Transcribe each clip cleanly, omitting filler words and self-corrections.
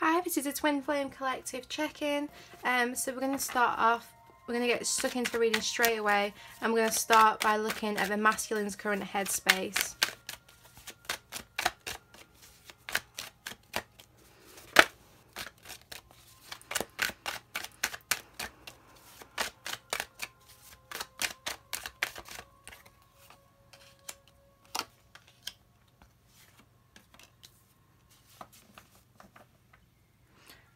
Hi, this is a Twin Flame Collective check-in. So we're going to start off, we're going to get stuck into the reading straight away, and we're going to start by looking at the masculine's current headspace.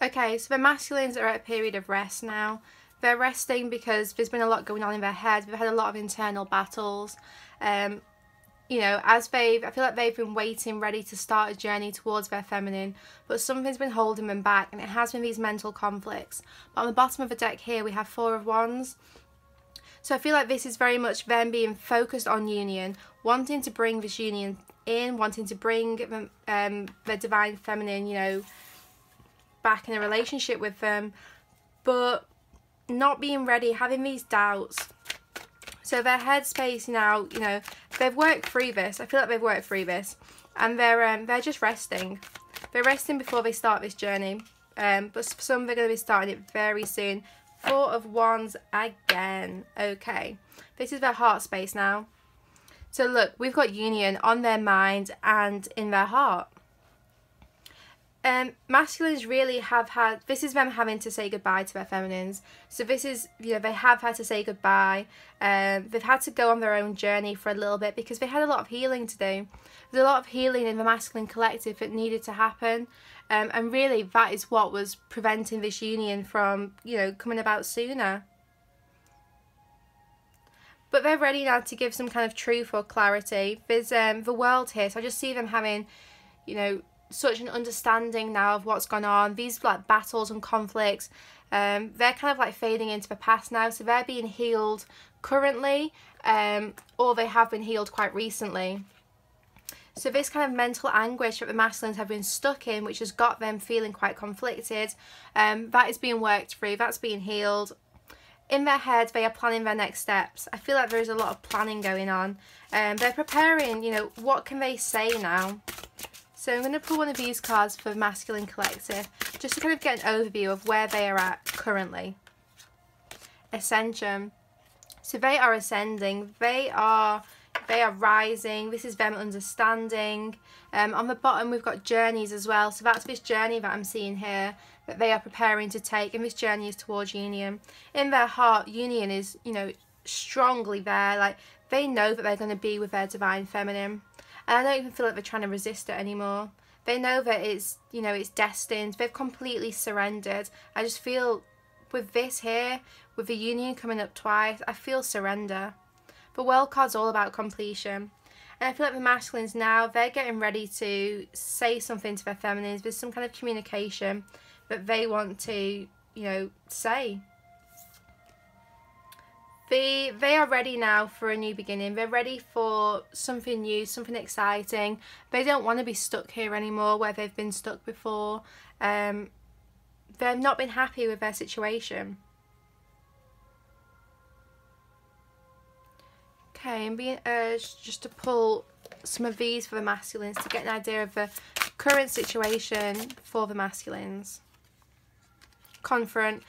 Okay, so the masculines are at a period of rest now. They're resting because there's been a lot going on in their head. They've had a lot of internal battles. You know, I feel like they've been waiting, ready to start a journey towards their feminine, but something's been holding them back, and it has been these mental conflicts. But on the bottom of the deck here, we have Four of Wands. So I feel like this is very much them being focused on union, wanting to bring this union in, wanting to bring their divine feminine, you know, back in a relationship with them, but not being ready, having these doubts. So their headspace now, you know, they've worked through this. I feel like they've worked through this, and they're just resting. They're resting before they start this journey. But for some, they're going to be starting it very soon. Four of Wands again. Okay, this is their heart space now. So look, we've got union on their mind and in their heart. Masculines really have had, this is them having to say goodbye to their feminines. So this is, you know, they have had to say goodbye. They've had to go on their own journey for a little bit because they had a lot of healing to do. There's a lot of healing in the masculine collective that needed to happen. And really that is what was preventing this union from, you know, coming about sooner. But they're ready now to give some kind of truth or clarity. There's the world here, so I just see them having, you know, such an understanding now of what's gone on. These like battles and conflicts, they're kind of like fading into the past now, so they're being healed currently, or they have been healed quite recently. So this kind of mental anguish that the masculines have been stuck in, which has got them feeling quite conflicted, that is being worked through, that's being healed. In their head, they are planning their next steps. I feel like there is a lot of planning going on. They're preparing, you know, what can they say now? So I'm going to pull one of these cards for the Masculine Collective, just to kind of get an overview of where they are at currently. Ascension. So they are ascending. They are rising. This is them understanding. On the bottom we've got journeys as well. So that's this journey that I'm seeing here that they are preparing to take, and this journey is towards union. In their heart, union is, you know, strongly there. Like, they know that they're going to be with their divine feminine. And I don't even feel like they're trying to resist it anymore. They know that it's, you know, it's destined. They've completely surrendered. I just feel with this here, with the union coming up twice, I feel surrender. The World card's all about completion. And I feel like the masculines now, they're getting ready to say something to their feminines. There's some kind of communication that they want to, you know, say. They are ready now for a new beginning. They're ready for something new, something exciting. They don't want to be stuck here anymore where they've been stuck before. They've not been happy with their situation. Okay, I'm being urged just to pull some of these for the masculines to get an idea of the current situation for the masculines. Confront.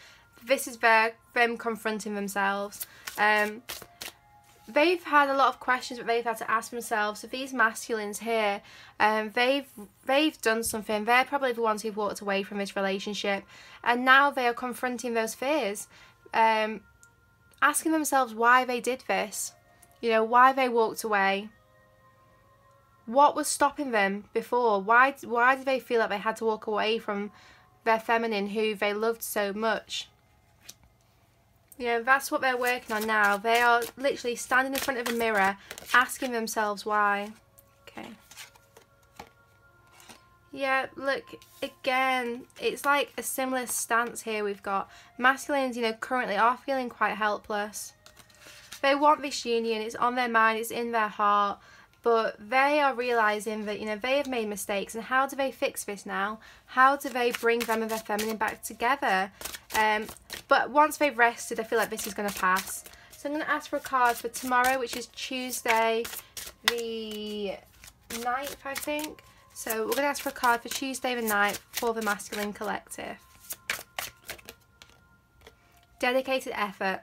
This is them confronting themselves. They've had a lot of questions that they've had to ask themselves. So these masculines here, they've done something. They're probably the ones who've walked away from this relationship, and now they are confronting those fears, asking themselves why they did this. You know, why they walked away. What was stopping them before? Why did they feel like they had to walk away from their feminine who they loved so much? You know, that's what they're working on now. They are literally standing in front of a mirror, asking themselves why. Okay. Yeah, look, again, it's like a similar stance here we've got. Masculines, you know, currently are feeling quite helpless. They want this union, it's on their mind, it's in their heart, but they are realising that, you know, they have made mistakes, and how do they fix this now? How do they bring them and their feminine back together? But once they've rested, I feel like this is going to pass. So I'm going to ask for a card for tomorrow, which is Tuesday the 9th, I think. So we're going to ask for a card for Tuesday the 9th for the masculine collective. Dedicated effort.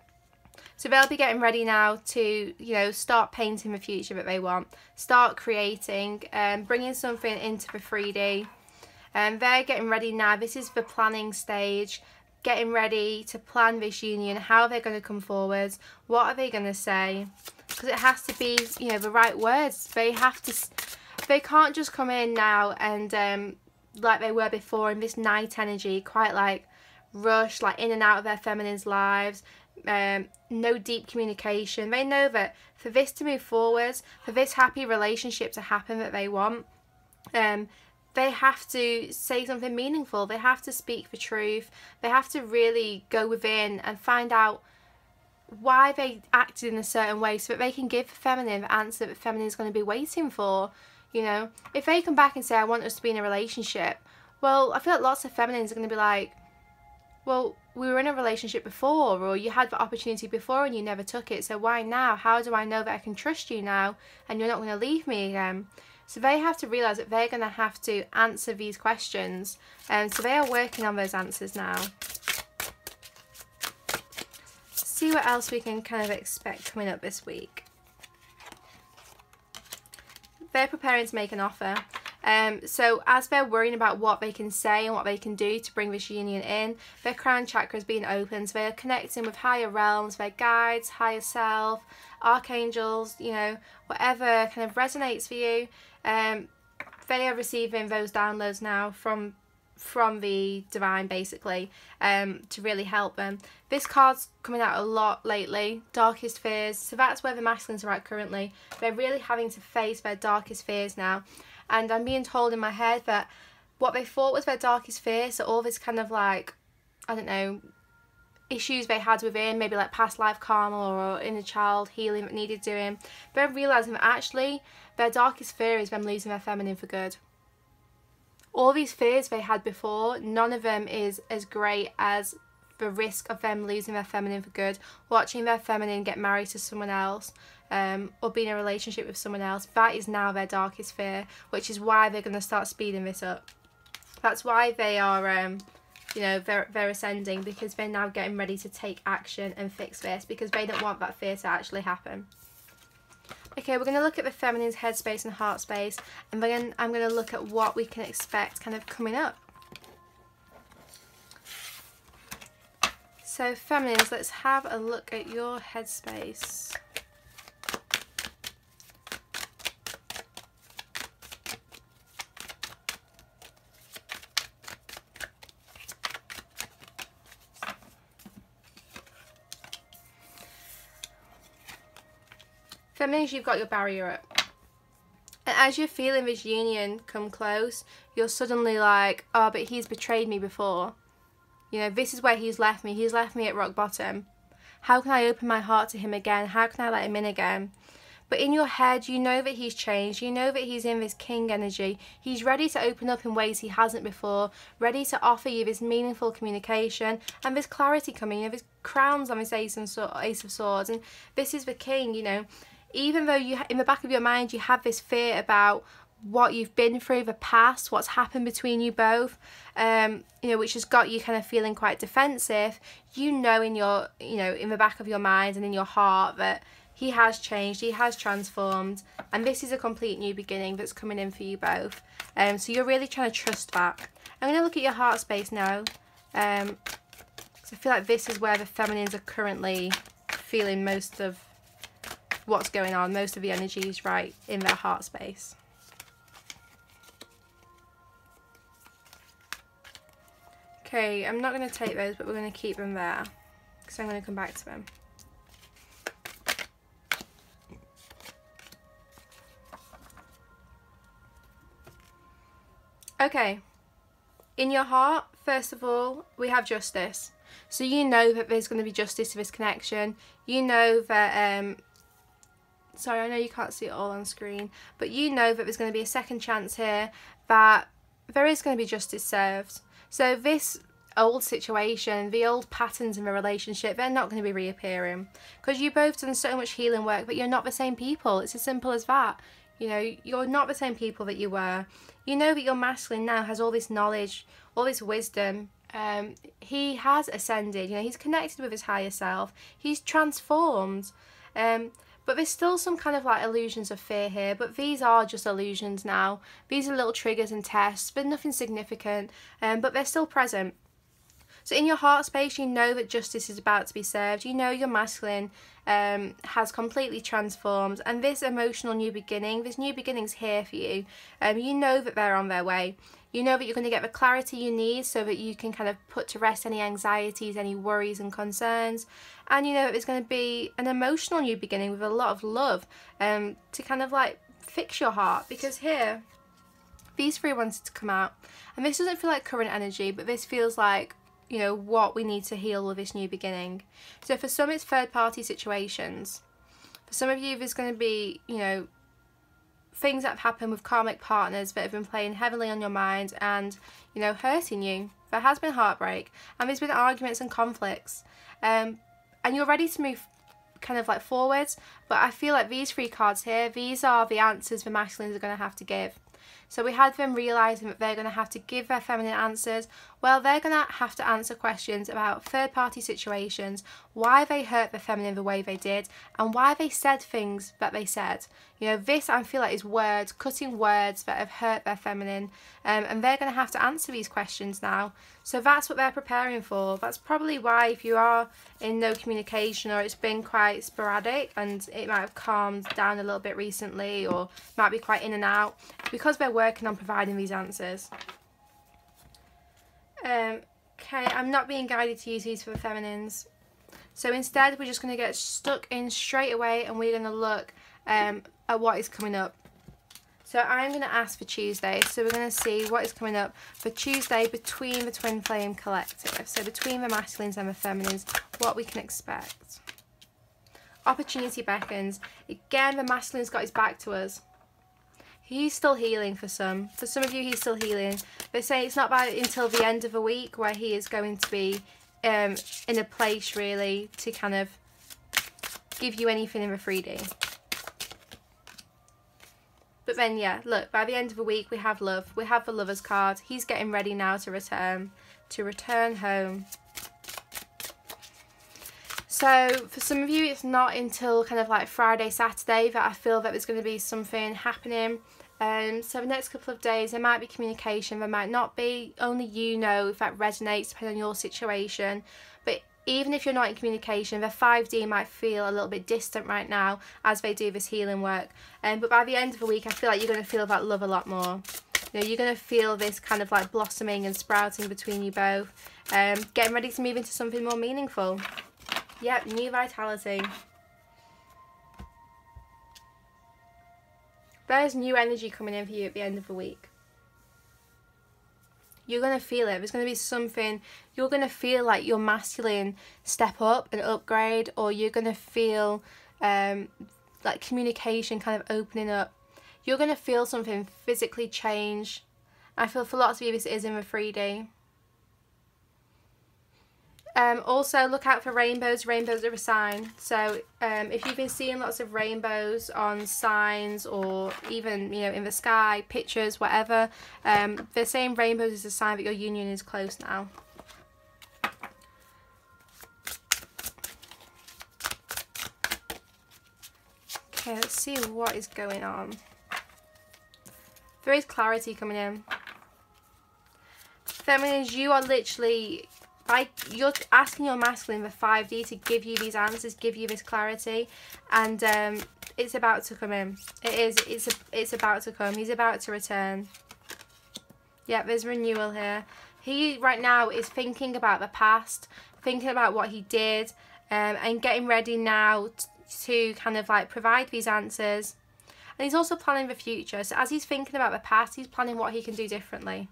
So they'll be getting ready now to, you know, start painting the future that they want. Start creating, bringing something into the 3D. They're getting ready now. This is the planning stage. Getting ready to plan this union. How they're going to come forward. What are they going to say? Because it has to be, you know, the right words. They have to... They can't just come in now and like they were before in this night energy, quite like rush, like in and out of their feminine's lives, no deep communication. They know that for this to move forward, for this happy relationship to happen that they want, they have to say something meaningful. They have to speak the truth. They have to really go within and find out why they acted in a certain way so that they can give the feminine the answer that the feminine is going to be waiting for. You know, if they come back and say, I want us to be in a relationship, well, I feel like lots of feminines are going to be like, well, we were in a relationship before, or you had the opportunity before and you never took it, so why now? How do I know that I can trust you now and you're not going to leave me again? So they have to realise that they're going to have to answer these questions, and so they are working on those answers now. See what else we can kind of expect coming up this week. They're preparing to make an offer. So as they're worrying about what they can say and what they can do to bring this union in, their crown chakra is being opened. So they're connecting with higher realms, their guides, higher self, archangels, you know, whatever kind of resonates for you. They are receiving those downloads now from the divine, basically, to really help them. This card's coming out a lot lately, darkest fears. So that's where the masculines are at currently. They're really having to face their darkest fears now. And I'm being told in my head that what they thought was their darkest fear, so all this kind of like, I don't know, issues they had within, maybe like past life karma or inner child healing that needed doing, they're realising that actually their darkest fear is them losing their feminine for good. All these fears they had before, none of them is as great as the risk of them losing their feminine for good, watching their feminine get married to someone else, or be in a relationship with someone else. That is now their darkest fear, which is why they're going to start speeding this up. That's why they are, you know, they're ascending, because they're now getting ready to take action and fix this, because they don't want that fear to actually happen. Okay, we're going to look at the feminine's headspace and heart space, and then I'm going to look at what we can expect kind of coming up. So feminines, let's have a look at your headspace. Feminines, you've got your barrier up. And as you're feeling this union come close, you're suddenly like, oh, but he's betrayed me before. You know, this is where he's left me. He's left me at rock bottom. How can I open my heart to him again? How can I let him in again? But in your head, you know that he's changed. You know that he's in this king energy. He's ready to open up in ways he hasn't before. Ready to offer you this meaningful communication and this clarity coming. You know, this crown's on this Ace of Swords. And this is the king, you know. Even though you, in the back of your mind, you have this fear about what you've been through, the past, what's happened between you both, you know, which has got you kind of feeling quite defensive, you know in your, you know, in the back of your mind and in your heart that he has changed, he has transformed, and this is a complete new beginning that's coming in for you both. So you're really trying to trust that. I'm going to look at your heart space now, because I feel like this is where the feminines are currently feeling most of what's going on, most of the energies right in their heart space. Okay, I'm not going to take those, but we're going to keep them there, because I'm going to come back to them. Okay, in your heart, first of all, we have justice. So you know that there's going to be justice to this connection. You know that, sorry, I know you can't see it all on screen, but you know that there's going to be a second chance here, that there is going to be justice served. So this old situation, the old patterns in the relationship, they're not going to be reappearing, because you both done so much healing work, but you're not the same people. It's as simple as that. You know, you're not the same people that you were. You know that your masculine now has all this knowledge, all this wisdom. He has ascended, you know, he's connected with his higher self. He's transformed. But there's still some kind of like illusions of fear here, but these are just illusions now. These are little triggers and tests, but nothing significant, but they're still present. So in your heart space, you know that justice is about to be served. You know your masculine has completely transformed, and this emotional new beginning, this new beginning's here for you. You know that they're on their way. You know that you're going to get the clarity you need so that you can kind of put to rest any anxieties, any worries and concerns. And you know that there's going to be an emotional new beginning with a lot of love to kind of like fix your heart. Because here, these three wanted to come out. And this doesn't feel like current energy, but this feels like, you know, what we need to heal with this new beginning. So for some, it's third-party situations. For some of you, there's going to be, you know, things that have happened with karmic partners that have been playing heavily on your mind and, you know, hurting you. There has been heartbreak, and there's been arguments and conflicts. And you're ready to move kind of like forwards, but I feel like these three cards here, these are the answers the masculines are going to have to give. So we had them realising that they're going to have to give their feminine answers. Well, they're going to have to answer questions about third-party situations, why they hurt the feminine the way they did, and why they said things that they said. You know, this I feel like is words, cutting words that have hurt their feminine, and they're going to have to answer these questions now. So that's what they're preparing for. That's probably why, if you are in no communication or it's been quite sporadic and it might have calmed down a little bit recently or might be quite in and out, because they're working on providing these answers. Okay, I'm not being guided to use these for the feminines. So instead, we're just going to get stuck in straight away and we're going to look at what is coming up. So I'm going to ask for Tuesday. So we're going to see what is coming up for Tuesday between the Twin Flame Collective. So between the masculines and the feminines, what we can expect. Opportunity beckons. Again, the masculine's got his back to us. He's still healing for some. For some of you, he's still healing. They say it's not about until the end of the week where he is going to be in a place, really, to kind of give you anything in the 3D. But then, yeah, look, by the end of the week, we have love. We have the Lover's card. He's getting ready now to return home. So for some of you, it's not until kind of like Friday, Saturday that I feel that there's going to be something happening. So the next couple of days, there might be communication, there might not be. Only you know if that resonates, depending on your situation. But even if you're not in communication, the 5D might feel a little bit distant right now as they do this healing work. But by the end of the week, I feel like you're going to feel that love a lot more. You know, you're going to feel this kind of like blossoming and sprouting between you both. Getting ready to move into something more meaningful. Yep, new vitality. There's new energy coming in for you at the end of the week. You're going to feel it. There's going to be something, you're going to feel like your masculine step up and upgrade, or you're going to feel like communication kind of opening up. You're going to feel something physically change. I feel for lots of you this is in the 3D. Also look out for rainbows. Rainbows are a sign. So if you've been seeing lots of rainbows on signs or even, you know, in the sky, pictures, whatever, they're saying rainbows is a sign that your union is close now. Okay, let's see what is going on. There is clarity coming in. Feminines, you are literally... you're asking your masculine, the 5D, to give you these answers, give you this clarity, and it's about to come in. It's about to come. He's about to return. Yeah, there's renewal here. He right now is thinking about the past, thinking about what he did, and getting ready now to kind of like provide these answers. And he's also planning the future. So as he's thinking about the past, he's planning what he can do differently,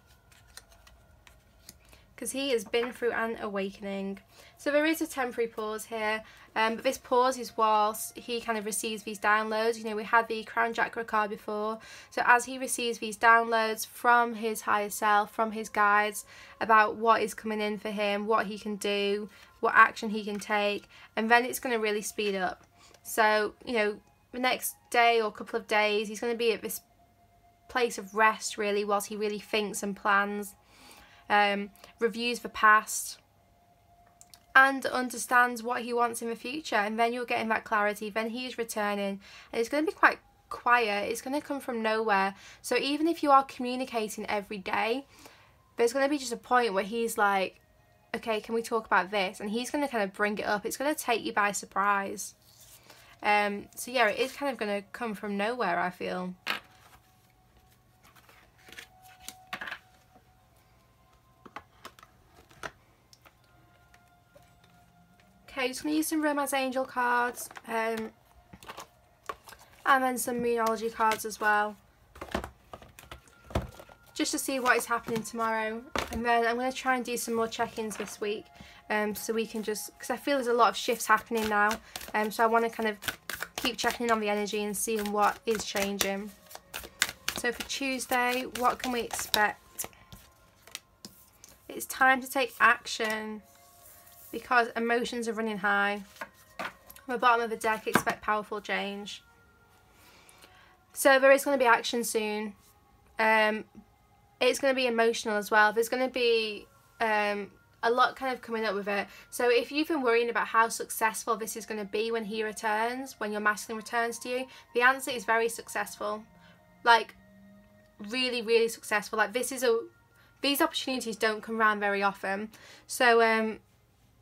because he has been through an awakening. So there is a temporary pause here, but this pause is whilst he kind of receives these downloads. You know, we had the Crown Chakra card before, so as he receives these downloads from his higher self, from his guides, about what is coming in for him, what he can do, what action he can take, and then it's going to really speed up. So, you know, the next day or couple of days, he's going to be at this place of rest really, whilst he really thinks and plans, reviews the past, and understands what he wants in the future. And then you're getting that clarity. Then he is returning, and it's going to be quite quiet. It's going to come from nowhere. So even if you are communicating every day, there's going to be just a point where he's like, okay, can we talk about this? And he's going to kind of bring it up. It's going to take you by surprise. So yeah, it is kind of going to come from nowhere, I feel. Okay, just going to use some Romance Angel cards, and then some Moonology cards as well, just to see what is happening tomorrow. And then I'm going to try and do some more check-ins this week, so we can just, because I feel there's a lot of shifts happening now, so I want to kind of keep checking in on the energy and seeing what is changing. So for Tuesday, what can we expect? It's time to take action, because emotions are running high. On the bottom of the deck, expect powerful change. So there is going to be action soon. It's going to be emotional as well. There's going to be a lot kind of coming up with it. So if you've been worrying about how successful this is going to be when he returns, when your masculine returns to you, the answer is very successful. Like, really, really successful. Like, these opportunities don't come around very often. So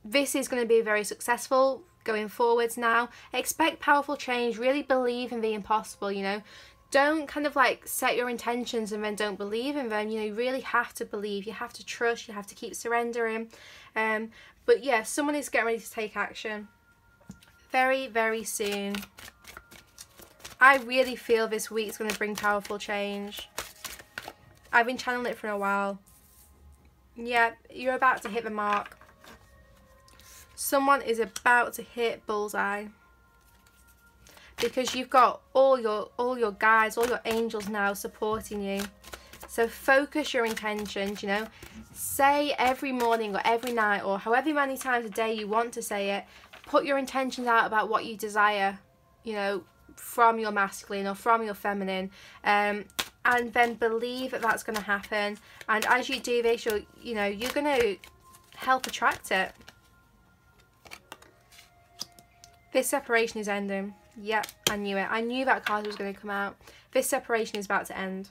this is going to be very successful going forwards now. Expect powerful change. Really believe in the impossible, you know. Don't kind of like set your intentions and then don't believe in them. You know, you really have to believe. You have to trust. You have to keep surrendering. But yeah, someone is getting ready to take action very, very soon. I really feel this week's going to bring powerful change. I've been channeling it for a while. Yeah, you're about to hit the mark. Someone is about to hit bullseye, because you've got all your guides, all your angels now supporting you. So focus your intentions, you know. Say every morning or every night, or however many times a day you want to say it. Put your intentions out about what you desire, you know, from your masculine or from your feminine, and then believe that that's going to happen. And as you do this, you're going to help attract it. This separation is ending. Yep, I knew it. I knew that card was going to come out. This separation is about to end.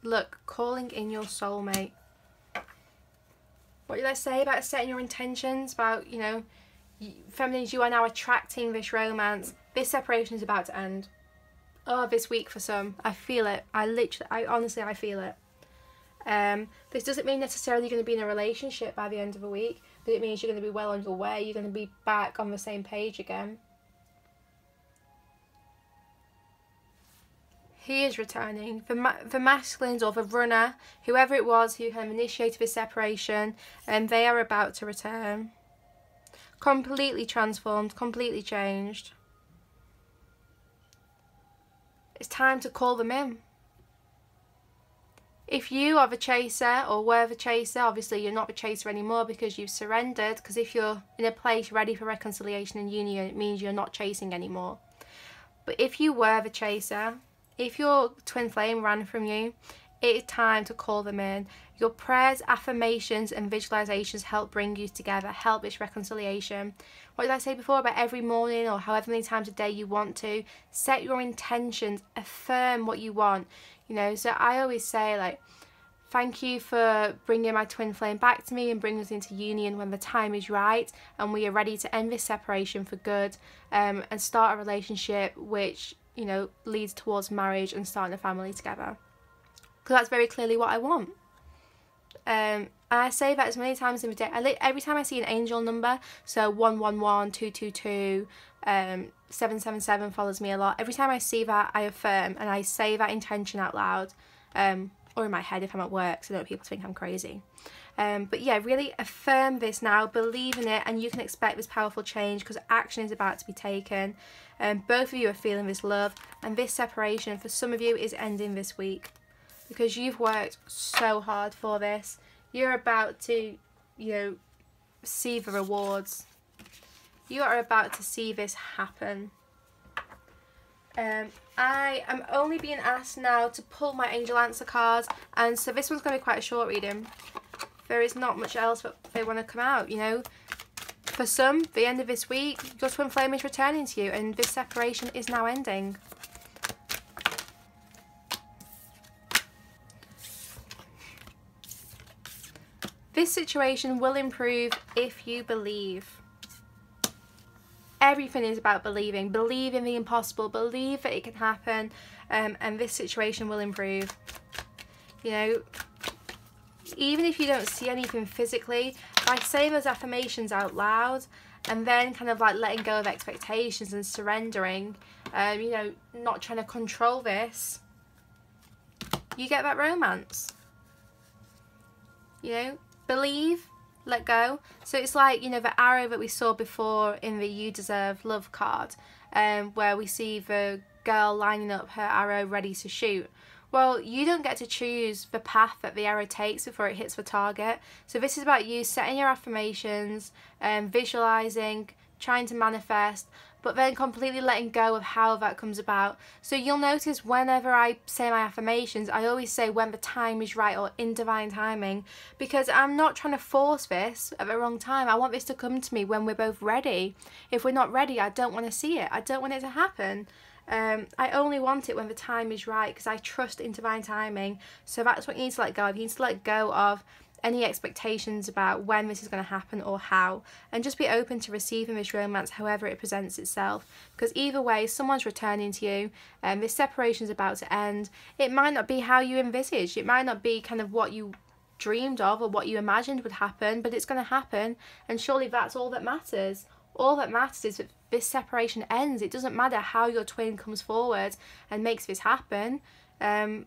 Look, calling in your soulmate. What did I say about setting your intentions? About, you know, feminines, you are now attracting this romance. This separation is about to end. Oh, this week for some. I feel it. Honestly, I feel it. This doesn't mean necessarily you're going to be in a relationship by the end of the week, but it means you're going to be well on your way. You're going to be back on the same page again. He is returning. The masculines, or the runner, whoever it was who kind of initiated this separation, and they are about to return. Completely transformed, completely changed. It's time to call them in. If you are the chaser or were the chaser, obviously you're not the chaser anymore because you've surrendered. Because if you're in a place ready for reconciliation and union, it means you're not chasing anymore. But if you were the chaser, if your twin flame ran from you, it is time to call them in. Your prayers, affirmations and visualizations help bring you together, help this reconciliation. What did I say before about every morning or however many times a day you want to? Set your intentions, affirm what you want. You know, so I always say, like, thank you for bringing my twin flame back to me and bringing us into union when the time is right and we are ready to end this separation for good, and start a relationship which, you know, leads towards marriage and starting a family together. Because that's very clearly what I want. And I say that as many times in the day. Every time I see an angel number, so 111, 222, 777 follows me a lot. Every time I see that, I affirm and I say that intention out loud, or in my head if I'm at work, so I don't want people to think I'm crazy. But yeah, really affirm this now, believe in it, and you can expect this powerful change because action is about to be taken. Both of you are feeling this love, and this separation for some of you is ending this week because you've worked so hard for this. You're about to, you know, see the rewards. You are about to see this happen. I am only being asked now to pull my Angel Answer cards, and so this one's going to be quite a short reading. There is not much else that they want to come out, you know. For some, the end of this week, your twin flame is returning to you and this separation is now ending. This situation will improve if you believe. Everything is about believing. Believe in the impossible. Believe that it can happen, and this situation will improve. You know, even if you don't see anything physically, by saying those affirmations out loud and then kind of like letting go of expectations and surrendering, you know, not trying to control this, you get that romance. You know, believe, let go. So it's like, you know, the arrow that we saw before in the You Deserve Love card, where we see the girl lining up her arrow ready to shoot. Well, you don't get to choose the path that the arrow takes before it hits the target. So this is about you setting your affirmations, visualizing, trying to manifest, but then completely letting go of how that comes about. So you'll notice whenever I say my affirmations, I always say when the time is right or in divine timing, because I'm not trying to force this at the wrong time. I want this to come to me when we're both ready. If we're not ready, I don't want to see it. I don't want it to happen. I only want it when the time is right, because I trust in divine timing. So that's what you need to let go of. You need to let go of any expectations about when this is going to happen or how, and just be open to receiving this romance however it presents itself, because either way someone's returning to you, and this separation is about to end. It might not be how you envisaged, it might not be kind of what you dreamed of or what you imagined would happen, but it's going to happen, and surely that's all that matters. All that matters is that this separation ends. It doesn't matter how your twin comes forward and makes this happen. You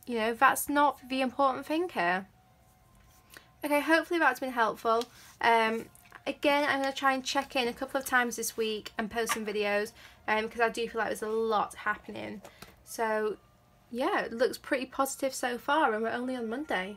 know, that's not the important thing here. Okay, hopefully that's been helpful. Again, I'm going to try and check in a couple of times this week and post some videos, because I do feel like there's a lot happening. So yeah, it looks pretty positive so far, and we're only on Monday.